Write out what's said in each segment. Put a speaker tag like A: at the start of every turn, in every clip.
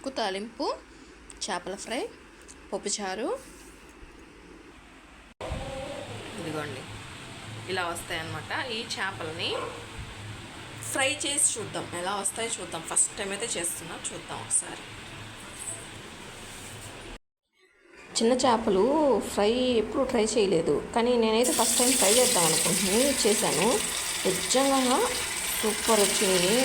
A: ఆకు తాలింపు, చేపల ఫ్రై, పప్పుచారు. ఇదిగోండి ఇలా వస్తాయన్నమాట. ఈ చేపలని ఫ్రై చేసి చూద్దాం, ఎలా వస్తాయో చూద్దాం. ఫస్ట్ టైం అయితే చేస్తున్నా, చూద్దాం ఒకసారి. చిన్న చేపలు ఫ్రై ఎప్పుడు ట్రై చేయలేదు, కానీ నేనైతే ఫస్ట్ టైం ట్రై చేద్దాం అనుకుంటున్నాను. చేశాను, నిజంగా సూపర్ వచ్చింది.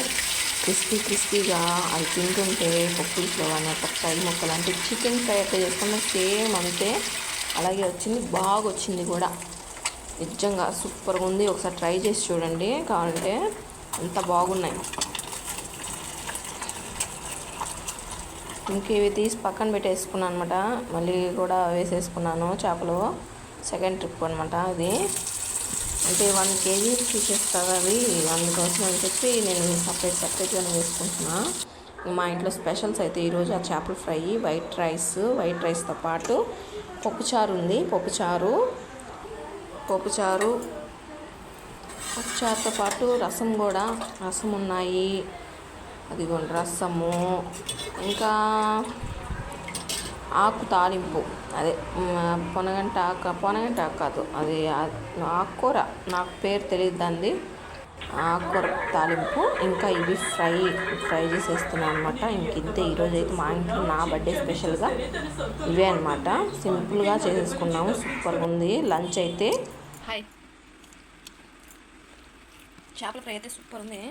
A: క్రిస్పీగా అవి తింటుంటే పప్పులో కానీ ఫ్రై ముక్కలు అంటే చికెన్ ఫ్రై అయితే చేసుకున్నా సేమ్ అంతే అలాగే వచ్చింది. బాగా వచ్చింది కూడా, నిజంగా సూపర్గా ఉంది. ఒకసారి ట్రై చేసి చూడండి కావాలంటే, అంత బాగున్నాయి. ఇంక ఇవి తీసి పక్కన పెట్టేసుకున్నాను అనమాట. మళ్ళీ కూడా వేసేసుకున్నాను చేపలు. సెకండ్ ట్రిప్ అనమాట ఇది. అంటే 1 kg తీసేస్తారు అవి, అందుకోసం అని చెప్పి నేను సపరేట్గా వేసుకుంటున్నా. మా ఇంట్లో స్పెషల్స్ అయితే ఈరోజు ఆ చేపల ఫ్రై, వైట్ రైస్తో పాటు పప్పుచారు ఉంది. పప్పుచారుతో పాటు రసం ఉన్నాయి. అదిగోండి రసము, ఇంకా ఆకు తాలింపు, అదే పొనగంట ఆకు కాదు, అది ఆకుకూర, నాకు పేరు తెలియదు దాన్ని. ఆకుకూర తాలింపు, ఇంకా ఇవి ఫ్రై చేసేస్తున్నాను అనమాట. ఇంతే ఈరోజు అయితే మా ఇంట్లో నా బర్త్డే స్పెషల్గా ఇవే అనమాట. సింపుల్గా చేసేసుకున్నాము, సూపర్గా ఉంది లంచ్ అయితే. హాయ్, చేపల ఫ్రై అయితే సూపర్ ఉంది.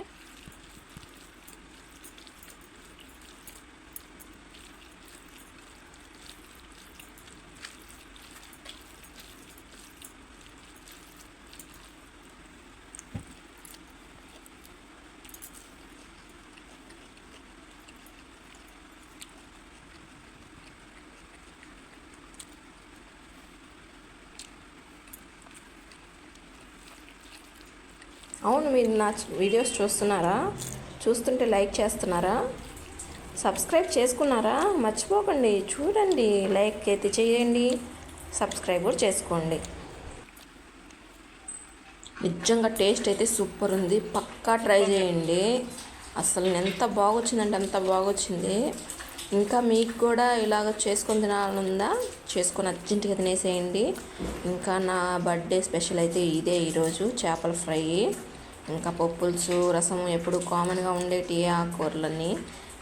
A: అవును, మీరు నా వీడియోస్ చూస్తుంటే లైక్ చేస్తున్నారా? సబ్స్క్రైబ్ చేసుకున్నారా? మర్చిపోకండి, చూడండి, లైక్ అయితే చేయండి, సబ్స్క్రైబ్ కూడా చేసుకోండి. నిజంగా టేస్ట్ అయితే సూపర్ ఉంది, పక్కా ట్రై చేయండి. అసలు ఎంత బాగొచ్చిందంటే అంత బాగొచ్చింది. ఇంకా మీకు కూడా ఇలాగ చేసుకొని తినాలనుందా, చేసుకొని అర్జెంటుగా తినేసేయండి. ఇంకా నా బర్త్డే స్పెషల్ అయితే ఇదే ఈరోజు, చేపల ఫ్రై, ఇంకా పప్పులుసు, రసం ఎప్పుడు కామన్గా ఉండేటి ఆకుకూరలన్నీ.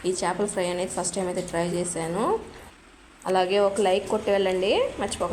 A: ఈ చేపల ఫ్రై అనేది ఫస్ట్ టైం అయితే ట్రై చేశాను. అలాగే ఒక లైక్ కొట్టి వెళ్ళండి, మర్చిపోకండి.